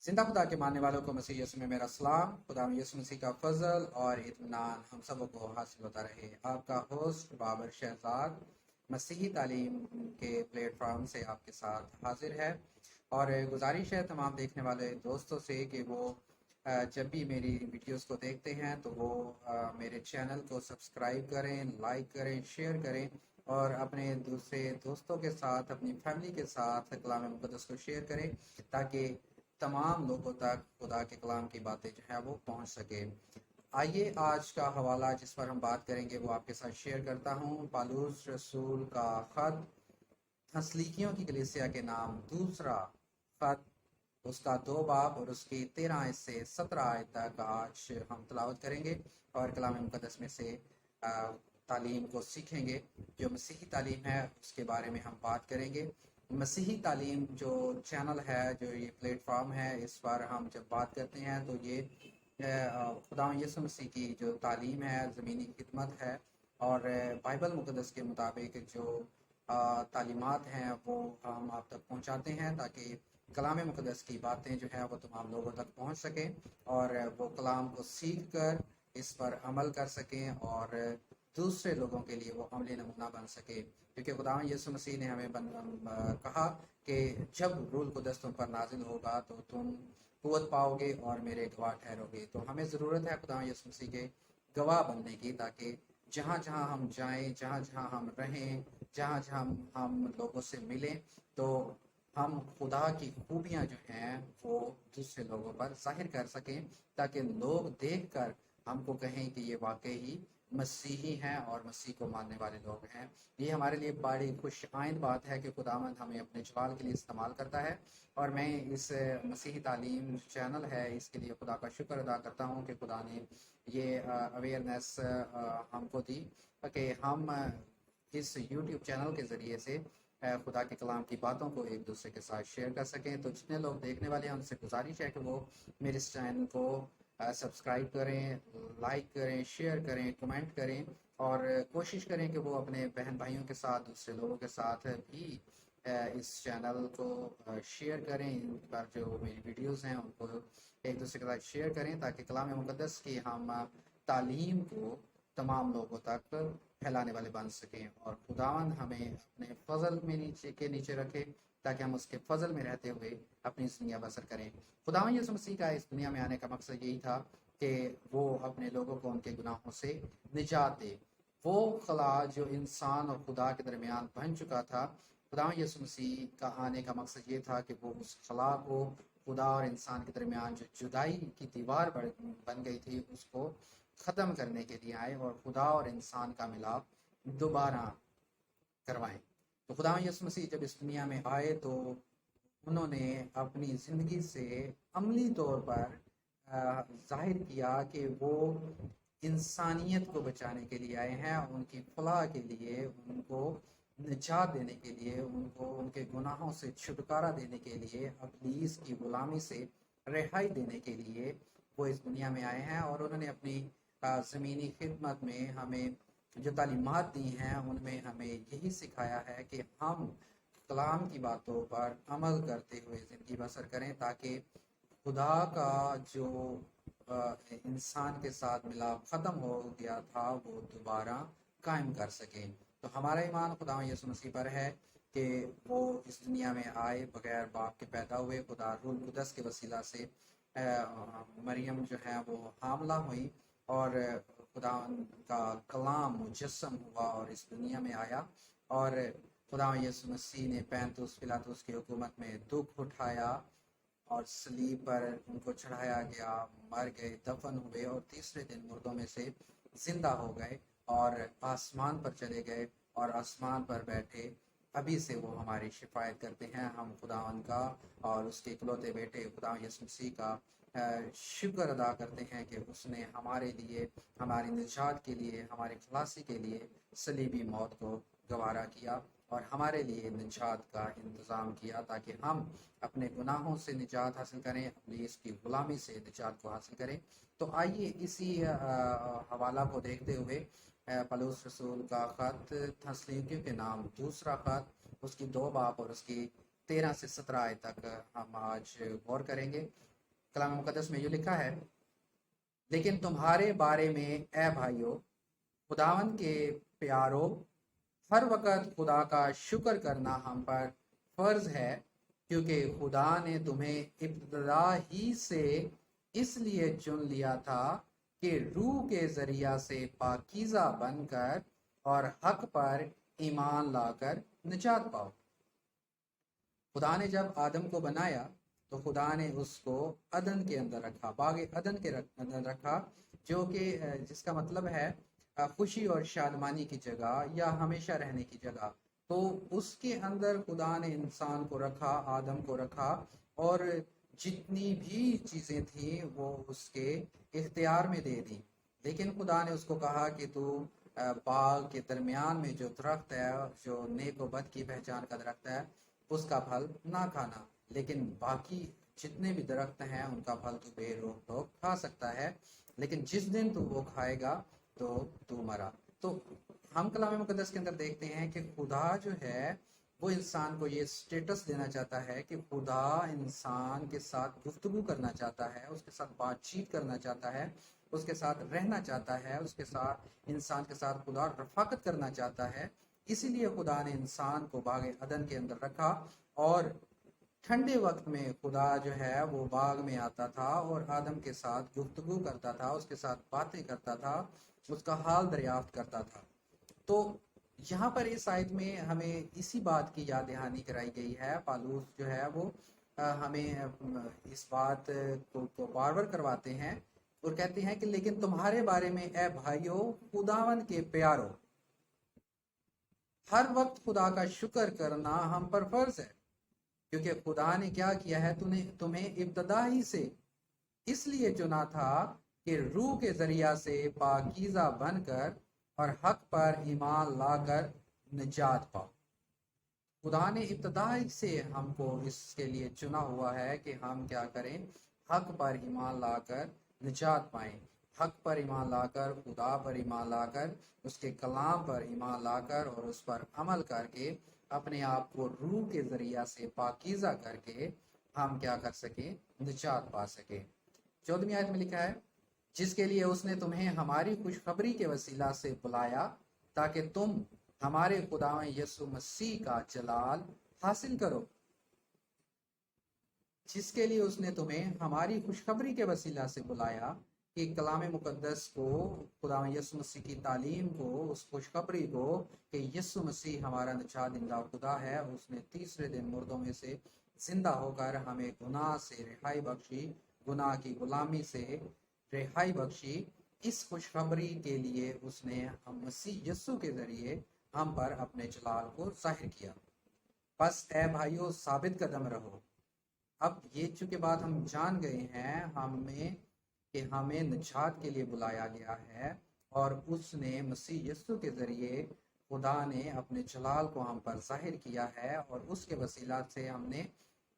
जिंदा खुदा के मानने वालों को मसीह यीशु में मेरा सलाम। खुदा में यीशु मसीह का फजल और इत्मीनान हम सबों को हासिल होता रहे। आपका होस्ट बाबर शहजाद मसीही तालीम के प्लेटफॉर्म से आपके साथ हाजिर है। और गुजारिश है तमाम देखने वाले दोस्तों से कि वो जब भी मेरी वीडियोस को देखते हैं तो वो मेरे चैनल को सब्सक्राइब करें, लाइक करें, शेयर करें और अपने दूसरे दोस्तों के साथ, अपनी फैमिली के साथ कलाम मुक़द्दस को शेयर करें ताकि तमाम लोगों तक खुदा के कलाम की बातें जो है वो पहुंच सके। आइए आज का हवाला जिस पर हम बात करेंगे वो आपके साथ शेयर करता हूँ। पालूस रसूल का ख़त हसलीकियों की कलीसिया के नाम दूसरा ख़त, उसका 2 बाब और उसकी 13 से 17 आयत तक आज हम तलावत करेंगे और कलाम मुक़द्दस में से आ, तालीम को सीखेंगे। जो मसीही तालीम है उसके बारे में हम बात करेंगे। मसीही तालीम जो चैनल है, जो ये प्लेटफॉर्म है, इस पर हम जब बात करते हैं तो ये खुदा यीशु मसीह की जो तालीम है, ज़मीनी खिदमत है और बाइबल मुक़द्दस के मुताबिक जो तालीमात हैं वो हम आप तक पहुंचाते हैं ताकि कलाम मुक़द्दस की बातें जो है वो तमाम लोगों तक पहुंच सकें और वो कलाम को सीख कर इस पर अमल कर सकें और दूसरे लोगों के लिए वो अमली नमूना बन सके। क्योंकि खुदा यीशु मसीह ने हमें कहा कि जब रूल कुदस तुम पर नाजिल होगा तो तुम कुव्वत पाओगे और मेरे गवाह ठहरोगे। तो हमें ज़रूरत है खुदा यीशु मसीह के गवाह बनने की, ताकि जहाँ जहाँ हम जाएं, जहाँ जहाँ हम रहें, जहाँ जहाँ हम लोगों से मिलें तो हम खुदा की खूबियाँ जो हैं वो दूसरे लोगों पर जाहिर कर सकें, ताकि लोग देखकर हमको कहें कि ये वाकई ही मसीही हैं और मसीह को मानने वाले लोग हैं। ये हमारे लिए बड़ी खुश आइंद बात है कि खुदावंद हमें अपने जलाल के लिए इस्तेमाल करता है और मैं इस मसीही तालीम चैनल है इसके लिए खुदा का शुक्र अदा करता हूँ कि खुदा ने ये अवेयरनेस हमको दी कि हम इस यूट्यूब चैनल के ज़रिए से खुदा के कलाम की बातों को एक दूसरे के साथ शेयर कर सकें। तो जितने लोग देखने वाले हैं उनसे गुजारिश है कि वो मेरे इस चैनल को सब्सक्राइब करें, लाइक करें, शेयर करें, कमेंट करें और कोशिश करें कि वो अपने बहन भाइयों के साथ, दूसरे लोगों के साथ भी इस चैनल को शेयर करें। इन पर जो मेरी वीडियोस हैं उनको एक दूसरे के साथ शेयर करें ताकि कलाम मुक़द्दस की हम तालीम को तमाम लोगों तक फैलाने वाले बन सकें और खुदावंद हमें अपने फजल में नीचे रखे ताकि हम उसके फजल में रहते हुए अपनी ज़िंदगी बसर करें। खुदावंद यीशु मसीह का इस दुनिया में आने का मकसद यही था कि वो अपने लोगों को उनके गुनाहों से निजात दे। वो खला जो इंसान और खुदा के दरमियान बन चुका था, खुदावंद यीशु मसीह का आने का मकसद ये था कि वो उस खला को, खुदा और इंसान के दरमियान जो जुदाई की दीवार बन गई थी, उसको ख़त्म करने के लिए आए और खुदा और इंसान का मिलाप दोबारा करवाएं। तो खुदा यीशु मसीह जब इस दुनिया में आए तो उन्होंने अपनी ज़िंदगी से अमली तौर पर जाहिर किया कि वो इंसानियत को बचाने के लिए आए हैं, उनकी फलाह के लिए, उनको निजात देने के लिए, उनको उनके गुनाहों से छुटकारा देने के लिए, इब्लीस की गुलामी से रिहाई देने के लिए वो इस दुनिया में आए हैं। और उन्होंने अपनी ज़मीनी खिदमत में हमें जो तालीमात दी हैं उनमें हमें यही सिखाया है कि हम कलाम की बातों पर अमल करते हुए ज़िंदगी बसर करें ताकि खुदा का जो इंसान के साथ मिलाप ख़त्म हो गया था वो दोबारा कायम कर सकें। तो हमारा ईमान खुदा यीशु मसीह पर है कि वो इस दुनिया में आए, बगैर बाप के पैदा हुए, खुदा रूह कुदस के वसीला से मरियम जो है वो हामला हुई और खुदा का कलाम मुजस्सम हुआ और इस दुनिया में आया और खुदा यीशु मसीह ने पैंतुस पिलातुस की हुकूमत में दुख उठाया और सलीब पर उनको चढ़ाया गया, मर गए, दफन हुए और तीसरे दिन मुर्दों में से जिंदा हो गए और आसमान पर चले गए और आसमान पर बैठे अभी से वो हमारी शिफायत करते हैं। हम खुदावन का और उसके इकलौते बेटे खुदा यीशु मसीह का शुक्र अदा करते हैं कि उसने हमारे लिए, हमारी निजात के लिए, हमारी खलासी के लिए सलीबी मौत को गवारा किया और हमारे लिए निजात का इंतज़ाम किया ताकि हम अपने गुनाहों से निजात हासिल करें, अपनी इसकी ग़ुलामी से निजात को हासिल करें। तो आइए इसी हवाला को देखते हुए पलूस रसूल का ख़त थस्सलुनीकियों के नाम दूसरा ख़त, उसकी 2 बाब और उसकी 13 से 17 आयत तक हम आज गौर करेंगे। कलाम मुकद्दस में यूँ लिखा है, लेकिन तुम्हारे बारे में ए भाइयों, खुदावन के प्यारो, हर वक्त खुदा का शुक्र करना हम पर फर्ज है, क्योंकि खुदा ने तुम्हें इब्तदा ही से इसलिए चुन लिया था कि रूह के जरिया से पाकीज़ा बनकर और हक पर ईमान लाकर निजात पाओ। खुदा ने जब आदम को बनाया तो खुदा ने उसको अदन के अंदर रखा, बाग अदन के अंदर रखा, जो कि जिसका मतलब है खुशी और शादमानी की जगह या हमेशा रहने की जगह। तो उसके अंदर खुदा ने इंसान को रखा, आदम को रखा, और जितनी भी चीज़ें थी वो उसके इख्तियार में दे दी। लेकिन खुदा ने उसको कहा कि तू बाग के दरमियान में जो दरख्त है, जो नेक व बद की पहचान का दरख्त है, उसका फल ना खाना, लेकिन बाकी जितने भी दरख्त हैं उनका फल तू बेरोक टोक खा सकता है, लेकिन जिस दिन तू वो खाएगा तो तू मरा। तो हम कलाम मुकद्दस के अंदर देखते हैं कि खुदा जो है वो इंसान को ये स्टेटस देना चाहता है कि खुदा इंसान के साथ गुफ्तगू करना चाहता है, उसके साथ बातचीत करना चाहता है, उसके साथ रहना चाहता है, उसके साथ इंसान के साथ खुदा रफाकत करना चाहता है। इसीलिए खुदा ने इंसान को बाग अदन के अंदर रखा, और ठंडे वक्त में खुदा जो है वो बाग में आता था और आदम के साथ गुफ्तगू करता था, उसके साथ बातें करता था, उसका हाल दरियाफ्त करता था। तो यहाँ पर इस आयत में हमें इसी बात की याद दहानी कराई गई है। पालूस जो है वो हमें इस बात को बार बार करवाते हैं और कहते हैं कि लेकिन तुम्हारे बारे में ए भाइयों, खुदावन के प्यारो, हर वक्त खुदा का शुक्र करना हम पर फर्ज है, क्योंकि खुदा ने क्या किया है, तुम्हें इब्तदा ही से इसलिए चुना था कि रूह के जरिया से पाकीज़ा बनकर और हक पर ईमान लाकर निजात पाओ। खुदा ने इब्तदा से हमको इसके लिए चुना हुआ है कि हम क्या करें, हक पर ईमान लाकर निजात पाएं। हक पर ईमान लाकर, खुदा पर ईमान लाकर, उसके कलाम पर ईमान लाकर और उस पर अमल करके अपने आप को रूह के जरिया से पाकीज़ा करके हम क्या कर सकें, निजात पा सकें। 14वीं आयत में लिखा है, जिसके लिए उसने तुम्हें हमारी खुशखबरी के वसीला से बुलाया, ताकि तुम हमारे खुदावं यीशु मसीह का जलाल हासिल करो। जिसके लिए उसने तुम्हें हमारी खुशखबरी के वसीला से बुलाया, कि कलाम मुकद्दस को, खुदावं यीशु मसीह की तालीम को, उस खुशखबरी को कि यीशु मसीह हमारा निजात देने खुदा है, उसने तीसरे दिन मुर्दों में से जिंदा होकर हमें गुनाह से रिहाई बख्शी, गुनाह की गुलामी से रिहाई बख्शी। इस खुशखबरी के लिए उसने हम मसीह यीशु के जरिए हम पर अपने जलाल को जाहिर किया। बस ए भाइयों, साबित कदम रहो। अब ये चूंकि बात हम जान गए हैं हमें कि हमें निजात के लिए बुलाया गया है, और उसने मसीह यीशु के जरिए खुदा ने अपने जलाल को हम पर जाहिर किया है, और उसके वसीला से हमने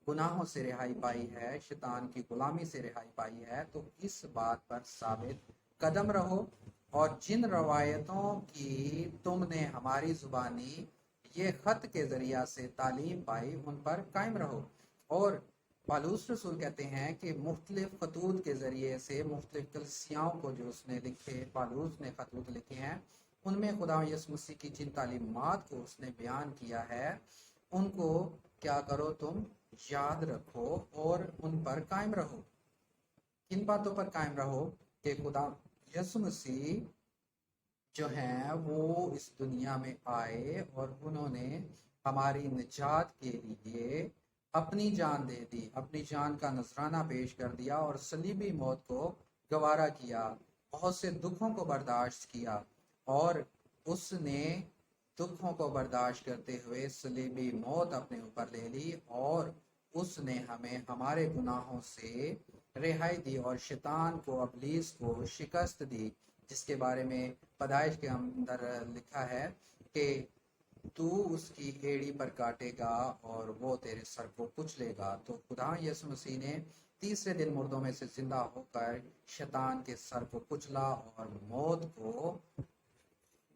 गुनाहों से रिहाई पाई है, शैतान की गुलामी से रिहाई पाई है। तो इस बात पर साबित कदम रहो, और जिन रवायतों की तुमने हमारी जुबानी ये खत के जरिया से तालीम पाई, उन पर कायम रहो। और पालूस रसूल कहते हैं कि मुख्तलिफ खतूत के जरिए से मुख्तलिफ कलिसियाओं को जो उसने लिखे, पालूस ने खतूत लिखे हैं, उनमें खुदा यीशु मसीह की जिन तालीमात को उसने बयान किया है, उनको क्या करो, तुम याद रखो और उन पर कायम रहो। किन बातों पर कायम रहो? कि खुदा यीशु मसीह जो हैं वो इस दुनिया में आए और उन्होंने हमारी निजात के लिए अपनी जान दे दी, अपनी जान का नजराना पेश कर दिया और सलीबी मौत को गवारा किया, बहुत से दुखों को बर्दाश्त किया, और उसने दुखों को बर्दाश्त करते हुए सलीबी मौत अपने ऊपर ले ली, और उसने हमें हमारे गुनाहों से रिहाई दी और शैतान को, अबलीस को शिकस्त दी, जिसके बारे में पैदाइश के अंदर लिखा है कि तू उसकी एड़ी पर काटेगा और वो तेरे सर को कुचलेगा। तो खुदा यीशु मसीह ने तीसरे दिन मुर्दों में से जिंदा होकर शैतान के सर को कुचला और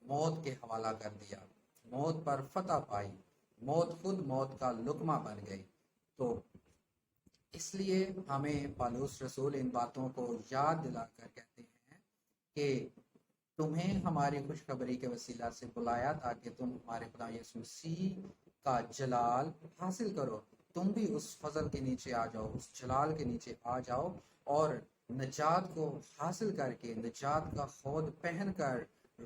मौत के हवाला कर दिया, मौत पर फतह पाई, मौत खुद मौत का लुकमा बन गई। तो اس لیے ہمیں پالوس رسول ان باتوں کو یاد دلا کر کہتے ہیں کہ تمہیں ہماری خوشخبری کے وسیلہ سے بلایا تاکہ تم ہمارے خدا یسوع مسیح کا جلال حاصل کرو، تم بھی اس فضل کے نیچے آ جاؤ، اس جلال کے نیچے آ جاؤ، اور نجات کو حاصل کر کے، نجات کا خود پہن کر،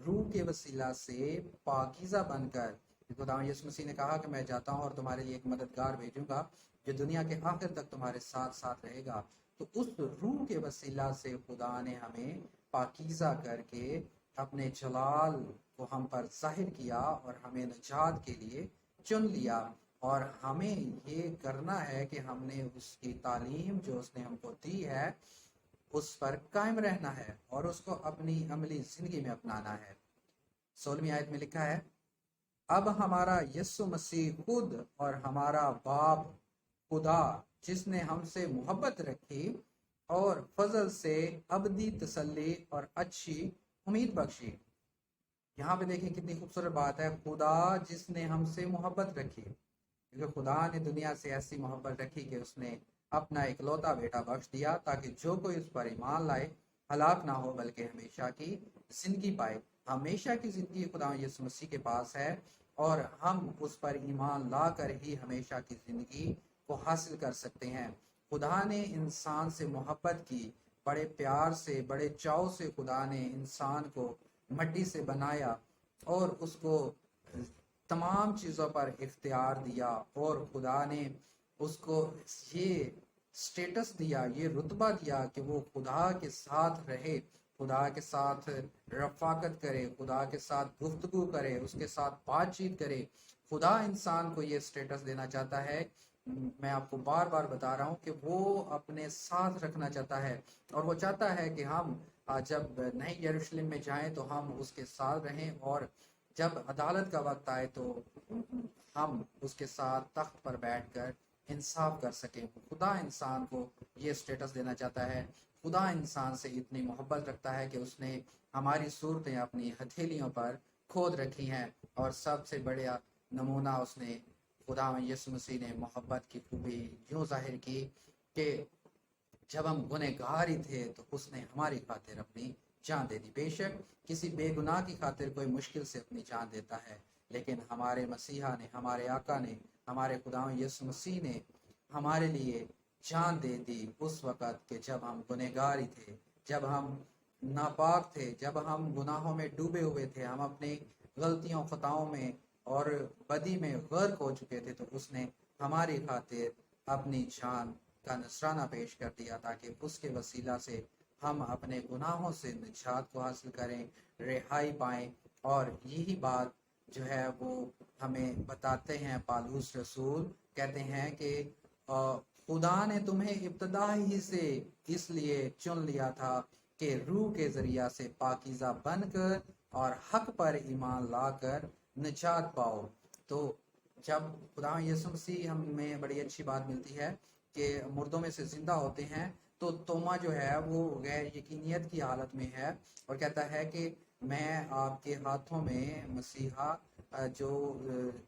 روح کے وسیلہ سے پاکیزہ بن کر، خدا یسوع مسیح نے کہا کہ میں جاتا ہوں اور تمہارے لیے ایک مددگار بھیجوں گا جو دنیا کے آخر تک تمہارے ساتھ ساتھ رہے گا۔ تو اس روح کے وسیلہ سے خدا نے ہمیں پاکیزہ کر کے اپنے جلال کو ہم پر ظاہر کیا اور ہمیں نجات کے لیے چن لیا، اور ہمیں یہ کرنا ہے کہ ہم نے اس کی تعلیم جو اس نے ہم کو دی ہے اس پر قائم رہنا ہے اور اس کو اپنی عملی زندگی میں اپنانا ہے۔ 16ویں آیت میں لکھا ہے، اب ہمارا یسوع مسیح خود اور ہمارا باپ خدا جس نے ہم سے محبت رکھی اور فضل سے ابدی تسلی اور اچھی امید بخشی۔ یہاں پہ دیکھیں کتنی خوبصورت بات ہے، خدا جس نے ہم سے محبت رکھی، کیونکہ خدا نے دنیا سے ایسی محبت رکھی کہ اس نے اپنا اکلوتا بیٹا بخش دیا تاکہ جو کوئی اس پر ایمان لائے ہلاک نہ ہو بلکہ ہمیشہ کی زندگی پائے۔ ہمیشہ کی زندگی خدا یسوع مسیح کے پاس ہے، اور ہم اس پر ایمان لا کر ہی ہمیشہ کی زندگی کو حاصل کر سکتے ہیں۔ خدا نے انسان سے محبت کی، بڑے پیار سے، بڑے چاؤ سے خدا نے انسان کو مٹی سے بنایا اور اس کو تمام چیزوں پر اختیار دیا، اور خدا نے اس کو یہ سٹیٹس دیا، یہ رتبہ دیا کہ وہ خدا کے ساتھ رہے، خدا کے ساتھ رفاقت کرے، خدا کے ساتھ گفتگو کرے، اس کے ساتھ بات چیت کرے۔ خدا انسان کو یہ سٹیٹس دینا چاہتا ہے، میں آپ کو بار بار بتا رہا ہوں کہ وہ اپنے ساتھ رکھنا چاہتا ہے، اور وہ چاہتا ہے کہ ہم جب نئی یروشلم میں جائیں تو ہم اس کے ساتھ رہیں، اور جب عدالت کا وقت آئے تو ہم اس کے ساتھ تخت پر بیٹھ کر انصاف کر سکیں۔ خدا انسان کو یہ سٹیٹس دینا چاہتا ہے۔ خدا انسان سے اتنی محبت رکھتا ہے کہ اس نے ہماری صورتیں اپنی ہتھیلیوں پر کھود رکھی ہیں، اور سب سے بڑا نمونہ اس نے خدا یسوع مسیح نے محبت کی خوبی یوں ظاہر کی کہ جب ہم گنہگار ہی تھے تو اس نے ہماری خاطر اپنی جان دے دی۔ بے شک کسی بے گناہ کی خاطر کوئی مشکل سے اپنی جان دیتا ہے، لیکن ہمارے مسیحا نے، ہمارے آقا نے، ہمارے خدا یسوع مسیح نے ہمارے لیے جان دے دی اس وقت کہ جب ہم گنہگار ہی تھے، جب ہم ناپاک تھے، جب ہم گناہوں میں ڈوبے ہوئے تھے، ہم اپنی غلطیوں، خطاؤں میں اور بدی میں غرق ہو چکے تھے، تو اس نے ہماری خاطر اپنی جان کا نذرانہ پیش کر دیا تاکہ اس کے وسیلہ سے ہم اپنے گناہوں سے نجات کو حاصل کریں، رہائی پائیں۔ اور یہی بات جو ہے وہ ہمیں بتاتے ہیں پالوس رسول، کہتے ہیں کہ خدا نے تمہیں ابتدا ہی سے اس لیے چن لیا تھا کہ روح کے ذریعہ سے پاکیزہ بن کر اور حق پر ایمان لا کر نجات پاؤ۔ تو جب خدا یسوع مسیح ہمیں بڑی اچھی بات ملتی ہے کہ مردوں میں سے زندہ ہوتے ہیں، تو توما جو ہے وہ غیر یقینیت کی حالت میں ہے اور کہتا ہے کہ میں آپ کے ہاتھوں میں مسیحا جو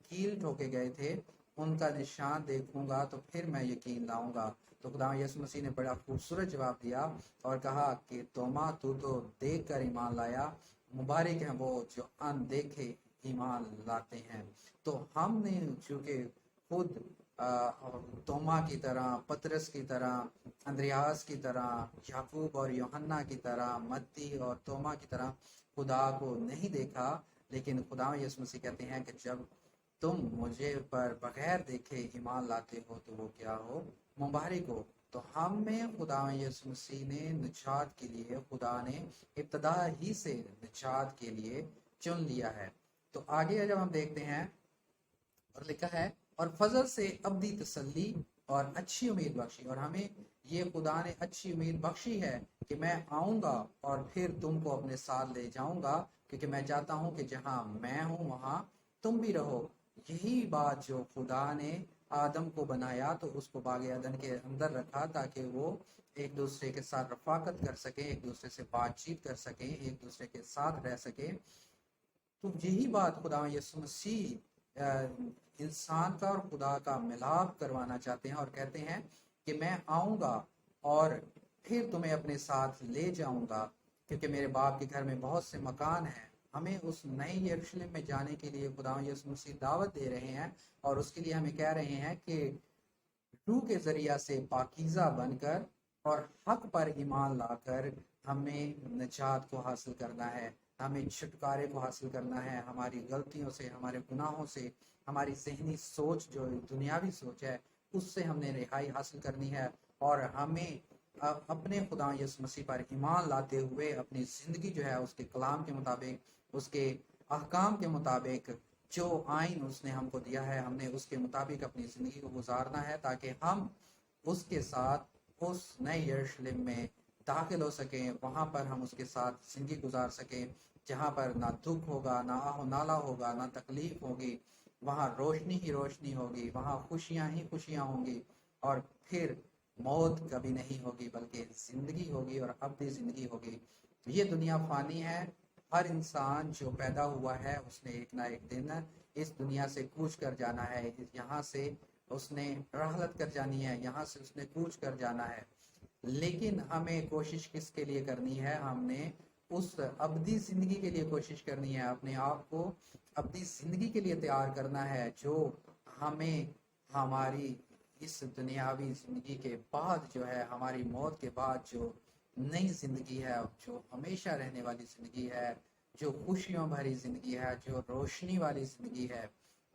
کیل ٹھوکے گئے تھے ان کا نشان دیکھوں گا تو پھر میں یقین لاؤں گا۔ تو خدا یسوع مسیح نے بڑا خوبصورت جواب دیا اور کہا کہ توما تو دیکھ کر ایمان لایا، مبارک ہیں وہ جو ان دیکھے ایمان لاتے ہیں۔ تو ہم نے چونکہ خود توما کی طرح، پطرس کی طرح، اندریاس کی طرح، یعقوب اور یوحنا کی طرح، متی اور توما کی طرح خدا کو نہیں دیکھا، لیکن خدا یسوع مسیح کہتے ہیں کہ جب تم مجھے پر بغیر دیکھے ایمان لاتے ہو تو وہ کیا ہو؟ مبارک ہو۔ تو ہم میں خدا یسوع مسیح نے نجات کے لیے، خدا نے ابتدا ہی سے نجات کے لیے چن لیا ہے۔ تو آگے جب ہم دیکھتے ہیں اور لکھا ہے، اور فضل سے ابدی تسلی اور اچھی امید بخشی، اور ہمیں یہ خدا نے اچھی امید بخشی ہے کہ میں آؤں گا اور پھر تم کو اپنے ساتھ لے جاؤں گا، کیونکہ میں چاہتا ہوں کہ جہاں میں ہوں وہاں تم بھی رہو۔ یہی بات جو خدا نے آدم کو بنایا تو اس کو باغ عدن کے اندر رکھا تاکہ وہ ایک دوسرے کے ساتھ رفاقت کر سکیں، ایک دوسرے سے بات چیت کر سکیں، ایک دوسرے کے ساتھ رہ سکیں۔ تو یہی بات خدا یسوع مسیح انسان کا اور خدا کا ملاپ کروانا چاہتے ہیں، اور کہتے ہیں کہ میں آؤں گا اور پھر تمہیں اپنے ساتھ لے جاؤں گا، کیونکہ میرے باپ کے گھر میں بہت سے مکان ہیں۔ ہمیں اس نئے یروشلم میں جانے کے لیے خدا یسوع مسیح دعوت دے رہے ہیں، اور اس کے لیے ہمیں کہہ رہے ہیں کہ روح کے ذریعہ سے پاکیزہ بن کر اور حق پر ایمان لا کر ہمیں نجات کو حاصل کرنا ہے، ہمیں چھٹکارے کو حاصل کرنا ہے، ہماری غلطیوں سے، ہمارے گناہوں سے، ہماری ذہنی سوچ جو دنیاوی سوچ ہے اس سے ہم نے رہائی حاصل کرنی ہے، اور ہمیں اپنے خدا یسوع مسیح پر ایمان لاتے ہوئے اپنی زندگی جو ہے اس کے کلام کے مطابق، اس کے احکام کے مطابق، جو آئین اس نے ہم کو دیا ہے، ہم نے اس کے مطابق اپنی زندگی کو گزارنا ہے، تاکہ ہم اس کے ساتھ اس نئے یروشلم میں داخل ہو سکیں، وہاں پر ہم اس کے ساتھ زندگی گزار سکیں، جہاں پر نہ دکھ ہوگا، نہ آہ و نالا ہوگا، نہ تکلیف ہوگی، وہاں روشنی ہی روشنی ہوگی، وہاں خوشیاں ہی خوشیاں ہوں گی، اور پھر موت کبھی نہیں ہوگی بلکہ زندگی ہوگی اور ابدی زندگی ہوگی۔ یہ دنیا فانی ہے، ہر انسان جو پیدا ہوا ہے اس نے ایک نہ ایک دن اس دنیا سے کوچ کر جانا ہے، یہاں سے اس نے رحلت کر جانی ہے، یہاں سے اس نے کوچ کر جانا ہے، لیکن ہمیں کوشش کس کے لیے کرنی ہے؟ ہم نے اس ابدی زندگی کے لیے کوشش کرنی ہے، اپنے آپ کو ابدی زندگی کے لیے تیار کرنا ہے، جو ہمیں ہماری اس دنیاوی زندگی کے بعد جو ہے، ہماری موت کے بعد جو نئی زندگی ہے، جو ہمیشہ رہنے والی زندگی ہے، جو خوشیوں بھری زندگی ہے، جو روشنی والی زندگی ہے،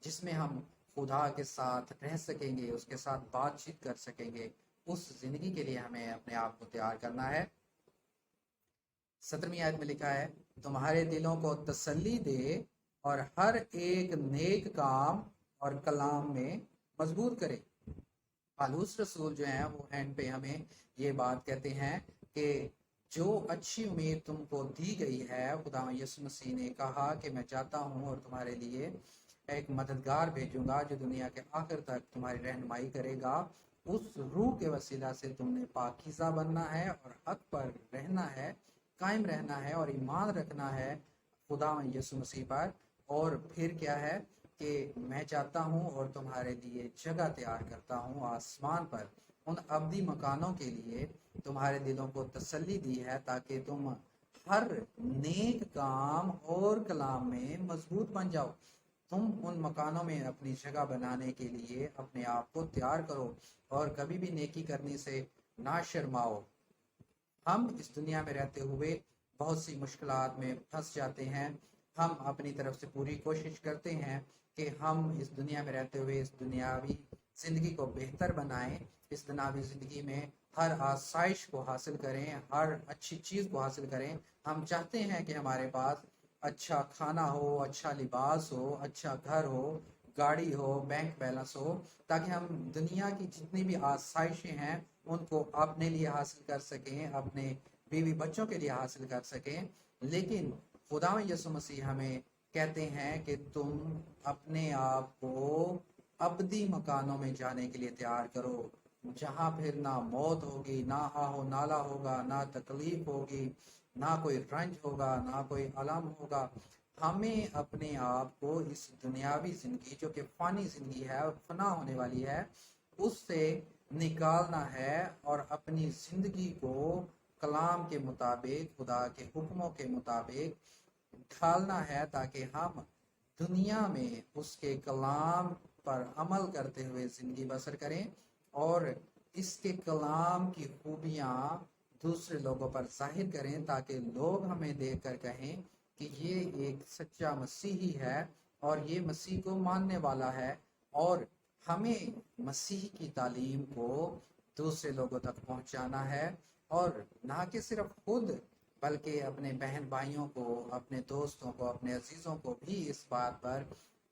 جس میں ہم خدا کے ساتھ رہ سکیں گے، اس کے ساتھ بات چیت کر سکیں گے، اس زندگی کے لیے ہمیں اپنے آپ کو تیار کرنا ہے۔ 17ویں آیت میں لکھا ہے، تمہارے دلوں کو تسلی دے اور ہر ایک نیک کام اور کلام میں مضبوط کرے۔ پالوس رسول جو ہیں وہ اینڈ پہ ہمیں یہ بات کہتے ہیں کہ جو اچھی امید تم کو دی گئی ہے، خدا یسوع مسیح نے کہا کہ میں چاہتا ہوں اور تمہارے لیے ایک مددگار بھیجوں گا جو دنیا کے آخر تک تمہاری رہنمائی کرے گا، اس روح کے وسیلہ سے تم نے پاکیزہ بننا ہے اور حق پر رہنا ہے، قائم رہنا ہے اور ایمان رکھنا ہے خدا یسوع مسیح پر۔ اور پھر کیا ہے کہ میں چاہتا ہوں اور تمہارے لیے جگہ تیار کرتا ہوں آسمان پر، ان ابدی مکانوں کے لیے تمہارے دلوں کو تسلی دی ہے، تاکہ تم ہر نیک کام اور کلام میں مضبوط بن جاؤ۔ تم ان مکانوں میں اپنی جگہ بنانے کے لیے اپنے آپ کو تیار کرو، اور کبھی بھی نیکی کرنے سے نہ شرماؤ۔ ہم اس دنیا میں رہتے ہوئے بہت سی مشکلات میں پھنس جاتے ہیں، ہم اپنی طرف سے پوری کوشش کرتے ہیں کہ ہم اس دنیا میں رہتے ہوئے اس دنیاوی زندگی کو بہتر بنائیں، اس دنیاوی زندگی میں ہر آسائش کو حاصل کریں، ہر اچھی چیز کو حاصل کریں۔ ہم چاہتے ہیں کہ ہمارے پاس اچھا کھانا ہو، اچھا لباس ہو، اچھا گھر ہو، گاڑی ہو، بینک بیلنس ہو، تاکہ ہم دنیا کی جتنی بھی آسائشیں ہیں ان کو اپنے لیے حاصل کر سکیں، اپنے بیوی بچوں کے لیے حاصل کر سکیں۔ لیکن خدا یسوع مسیح ہمیں کہتے ہیں کہ تم اپنے آپ کو ابدی مکانوں میں جانے کے لیے تیار کرو، جہاں پھر نہ موت ہوگی، نہ آہ و نالا ہوگا، نہ تکلیف ہوگی، نہ کوئی رنج ہوگا، نہ کوئی علم ہوگا۔ ہمیں اپنے آپ کو اس دنیاوی زندگی جو کہ فانی زندگی ہے اور فنا ہونے والی ہے اس سے نکالنا ہے، اور اپنی زندگی کو کلام کے مطابق، خدا کے حکموں کے مطابق ڈھالنا ہے، تاکہ ہم دنیا میں اس کے کلام پر عمل کرتے ہوئے زندگی بسر کریں، اور اس کے کلام کی خوبیاں دوسرے لوگوں پر ظاہر کریں، تاکہ لوگ ہمیں دیکھ کر کہیں کہ یہ ایک سچا مسیحی ہے اور یہ مسیح کو ماننے والا ہے۔ اور ہمیں مسیح کی تعلیم کو دوسرے لوگوں تک پہنچانا ہے، اور نہ کہ صرف خود بلکہ اپنے بہن بھائیوں کو، اپنے دوستوں کو، اپنے عزیزوں کو بھی اس بات پر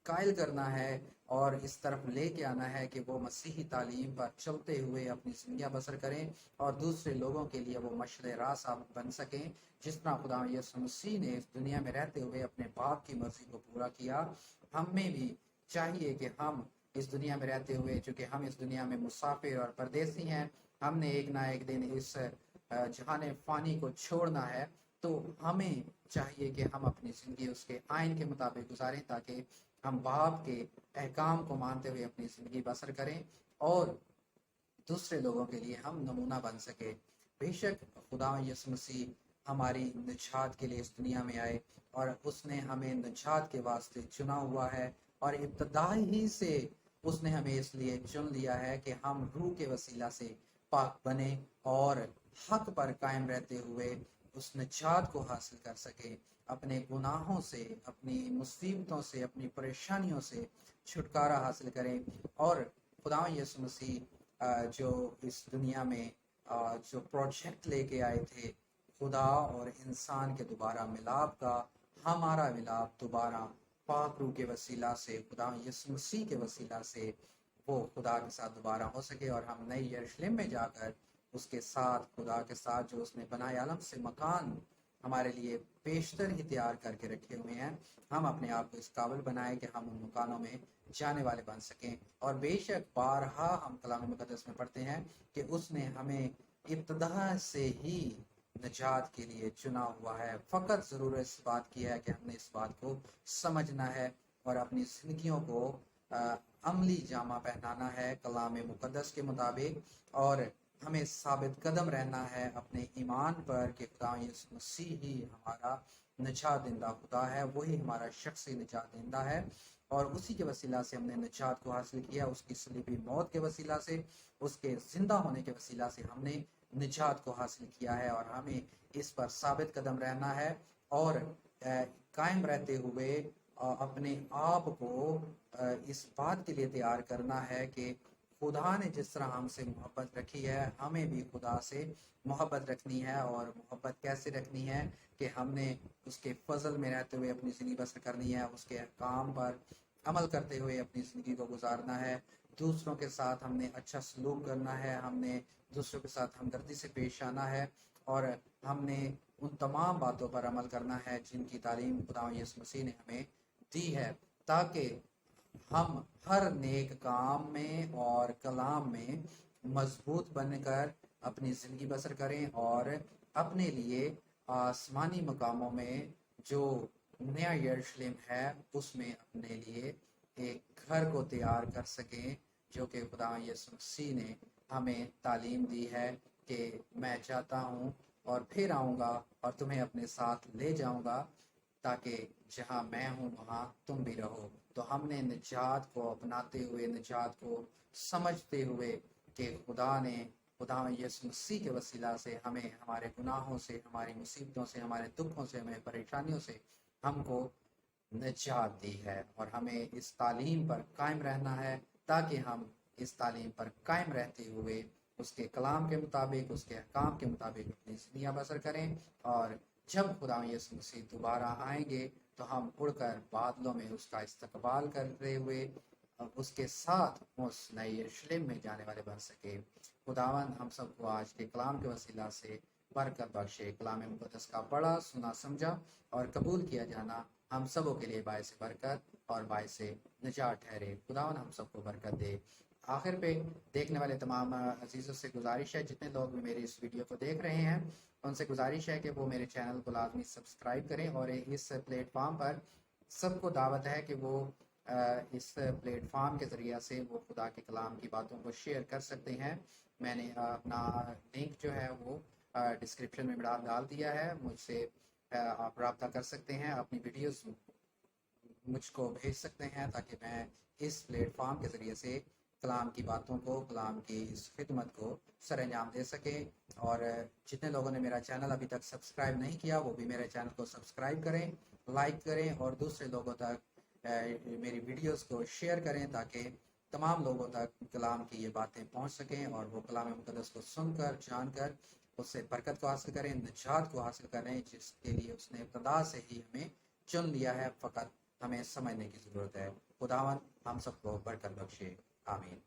قائل کرنا ہے اور اس طرف لے کے آنا ہے کہ وہ مسیحی تعلیم پر چلتے ہوئے اپنی زندگیاں بسر کریں اور دوسرے لوگوں کے لیے وہ مشعل راہ ثابت بن سکیں، جس طرح خدا یسوع مسیح نے اس دنیا میں رہتے ہوئے اپنے باپ کی مرضی کو پورا کیا۔ ہمیں بھی چاہیے کہ ہم اس دنیا میں رہتے ہوئے، چونکہ ہم اس دنیا میں مسافر اور پردیسی ہیں، ہم نے ایک نہ ایک دن اس جہان فانی کو چھوڑنا ہے، تو ہمیں چاہیے کہ ہم اپنی زندگی اس کے آئین کے مطابق گزاریں، تاکہ ہم باپ کے احکام کو مانتے ہوئے اپنی زندگی بسر کریں اور दूसरे लोगों के लिए हम नमूना बन सके। बेशक खुदा यीशु मसीह हमारी निजात के लिए इस दुनिया में आए और उसने हमें निजात के वास्ते चुना हुआ है, और इब्तदा ही से उसने हमें इसलिए चुन लिया है कि हम रूह के वसीला से पाक बने और हक पर कायम रहते हुए उस निजात को हासिल कर सके, अपने गुनाहों से, अपनी मुसीबतों से, अपनी परेशानियों से छुटकारा हासिल करें। और खुदा यीशु मसीह जो इस दुनिया में जो प्रोजेक्ट लेके आए थे खुदा और इंसान के दोबारा मिलाप का, हमारा मिलाप दोबारा पाक रूह के वसीला से, खुदा यीशु मसीह के वसीला से वो खुदा के साथ दोबारा हो सके, और हम नई यरूशलेम में जाकर उसके साथ, खुदा के साथ जो उसने बनाए आलम से मकान हमारे लिए बेशतर ही तैयार करके रखे हुए हैं, हम अपने आप को इस काबिल बनाए कि हम उन मकानों में जाने वाले बन सकें। और बेशक बारहा हम कलाम मुकद्दस में पढ़ते हैं कि उसने हमें इब्तदा से ही निजात के लिए चुना हुआ है। फ़कत ज़रूरत इस बात की है कि हमने इस बात को समझना है और अपनी ज़िंदगियों को अमली जामा पहनाना है कलाम मुकद्दस के मुताबिक, और हमें साबित कदम रहना है अपने ईमान पर कि खुदा यीशु मसीह ही हमारा निजात देंदा खुदा है, वही हमारा शख्सी निजात देंदा है, और उसी के वसीला से हमने निजात को हासिल किया। उसकी सलीबी मौत के वसीला से, उसके जिंदा होने के वसीला से हमने निजात को हासिल किया है, और हमें इस पर साबित कदम रहना है और कायम रहते हुए अपने आप को इस बात के लिए तैयार करना है कि खुदा ने जिस तरह हमसे मोहब्बत रखी है, हमें भी खुदा से मोहब्बत रखनी है। और मोहब्बत कैसे रखनी है कि हमने उसके फजल में रहते हुए अपनी ज़िंदगी बसर करनी है, उसके अहकाम पर अमल करते हुए अपनी ज़िंदगी को गुजारना है। दूसरों के साथ हमने अच्छा सलूक करना है, हमने दूसरों के साथ हमदर्दी से पेश आना है, और हमने उन तमाम बातों पर अमल करना है जिनकी तालीम खुदा यीशु मसीह ने हमें दी है, ताकि हम हर नेक काम में और कलाम में मजबूत बनकर अपनी ज़िंदगी बसर करें, और अपने लिए आसमानी मकामों में जो नया यरूशलेम है उसमें अपने लिए एक घर को तैयार कर सकें, जो कि खुदा यीशु मसीह ने हमें तालीम दी है कि मैं चाहता हूँ और फिर आऊँगा और तुम्हें अपने साथ ले जाऊँगा, ताकि जहाँ मैं हूँ वहाँ तुम भी रहो। तो हमने निजात को अपनाते हुए, निजात को समझते हुए कि खुदा यीशु मसीह के वसीला से हमें हमारे गुनाहों से, हमारी मुसीबतों से, हमारे दुखों से, हमें परेशानियों से हमको निजात दी है, और हमें इस तालीम पर कायम रहना है, ताकि हम इस तालीम पर कायम रहते हुए उसके कलाम के मुताबिक, उसके अहकाम के मुताबिक अपनी ज़िंदगियाँ बसर करें। और जब खुदा यीशु मसीह दोबारा आएंगे तो हम उड़कर बादलों में उसका इस्तकबाल करते हुए उसके साथ उस नए यरूशलेम में जाने वाले बन सके। खुदावन हम सबको आज के कलाम के वसीला से बरकत बख्शे। कलाम मुक़द्दस का पढ़ा, सुना, समझा और कबूल किया जाना हम सबों के लिए बायस बरकत और बायस निजात ठहरे। खुदावन हम सबको बरकत दे। आखिर पे देखने वाले तमाम अजीज़ों से गुजारिश है, जितने लोग भी मेरी इस वीडियो को देख रहे हैं उनसे गुजारिश है कि वो मेरे चैनल को लाजमी सब्सक्राइब करें, और इस प्लेटफार्म पर सबको दावत है कि वो इस प्लेटफार्म के ज़रिए से वो खुदा के कलाम की बातों को शेयर कर सकते हैं। मैंने अपना लिंक जो है वो डिस्क्रिप्शन में डाल दिया है, मुझसे आप रब्ता कर सकते हैं, अपनी वीडियोस मुझको भेज सकते हैं, ताकि मैं इस प्लेटफार्म के ज़रिए से कलाम की बातों को, कलाम की इस खिदमत को सर अंजाम दे सके। और जितने लोगों ने मेरा चैनल अभी तक सब्सक्राइब नहीं किया वो भी मेरे चैनल को सब्सक्राइब करें, लाइक करें और दूसरे लोगों तक मेरी वीडियोस को शेयर करें, ताकि तमाम लोगों तक कलाम की ये बातें पहुंच सकें और वो कलाम मुक़द्दस को सुनकर, जानकर उससे बरकत को हासिल करें, निजात को हासिल करें, जिसके लिए उसने इब्तदा से ही हमें चुन लिया है। फ़कत हमें समझने की ज़रूरत है। खुदावन हम सबको बरकत बख्शे। आमीन।